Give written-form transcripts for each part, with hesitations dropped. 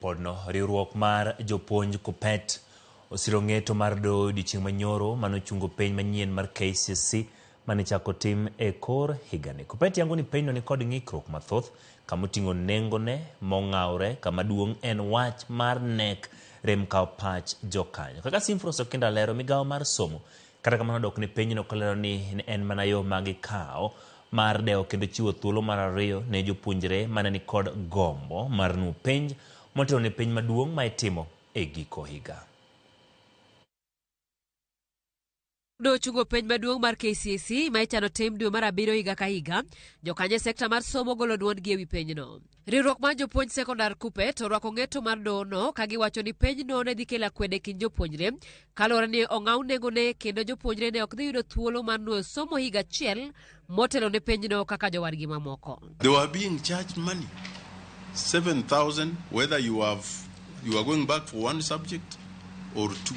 Podno riwruok mar jopuonj KUPPET osiro ng'eto mar doho odiechieng' manyoro manochungo penj manyien mar KCSE mane chako tim e kor higani. KUPPET yango ni penjno ni kod ng'ikruok mathoth kama oting'o nengone mong'awre, kama duong' en wach mar nek rem kao pach jokanyo. Kaka Simfros Okinda lero, migawo mar somo kata kamano dok ni penjno kolero ni en mana yo magikao mar dewo kendo chiwo thuolo mar ariyo ne jopuonjre mane ni kod gombo mar nuo penj motelo ne penj maduong' ma itimo e giko higa. Ochungo penj maduong' mar KCSE ma ichano tim dwe mar 7 higa ka higa, jokanye sekta mar somo golo duondgi ewi penjno. Riwruok mar jopuonj sekondar KUPPET orwako ng'eto mar dohono ka giwacho ni penjno ne dhi kelo akwede kind jopuonjre kaluwore ni ong'aw nengone kendo jopuonjre ne ok dhi yudo thuolo mar nuo somo higa achiel motelo ne penjno kaka jowadgi mamoko. They were being charged money, 7,000, whether you are going back for one subject or two,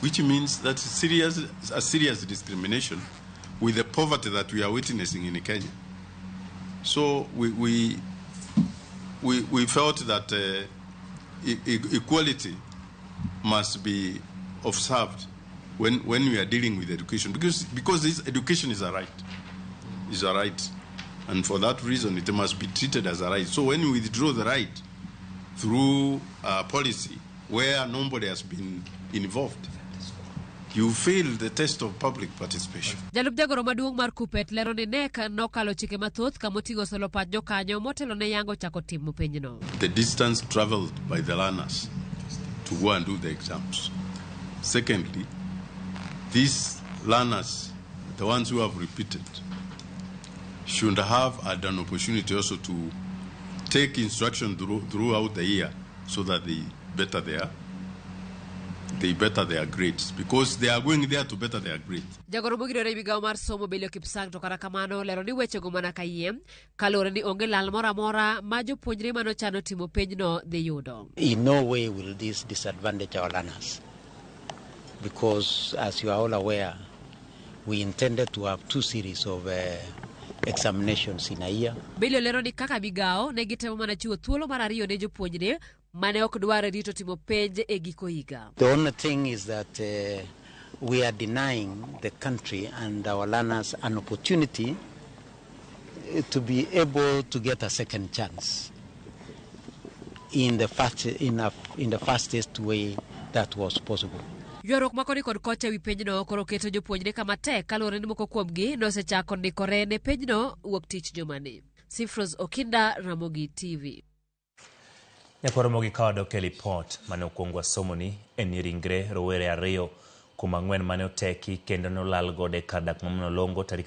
which means that a serious discrimination with the poverty that we are witnessing in Kenya. So we felt that equality must be observed when we are dealing with education, because this education is a right, and for that reason it must be treated as a right. So when we withdraw the right through a policy where nobody has been involved, you fail the test of public participation. Jalup jagoro maduong' mar KUPPET lero ni nek nokalo chike mathoth kamoting'o solo pach jokanyo motelo ne yango chako timo penjno. The distance traveled by the learners to go and do the exams. Secondly, these learners, the ones who have repeated, should have had an opportunity also to take instruction throughout the year so that they better their grades, because they are going there to better their grades. Jagoro mogirore migawo mar somo Belio Kipsang to kata kamano lero ni wechego mana kayiem kalore ni onge lal mora mora ma jopuonjre mano chano timo penjno dhi yudo. In no way will this disadvantage our learners, because as you are all aware, we intended to have 2 series of examinations in a year. Belio lero ni kaka migawo ne gitemo mana chiwo thuolo mar ariyo ne jopuonjre mane ok dware rito timo penj e giko higa. The only thing is that we are denying the country and our learners an opportunity to be able to get a second chance in the fastest way that was possible. Ywaruok makoni kod kocha wi penjno koro keto jopuonjre kama tek kaluwore ni moko kuomgi nosechako ndikore ne penjno wuok tich jumani. Simfros Okinda, Ramogi TV. Ramogi kawa doke lipot mane okuongwa somo ni en ringre rowere ariyo kuma ng'wen mane oteki kendo nolal gode kar dak mamno longo tarik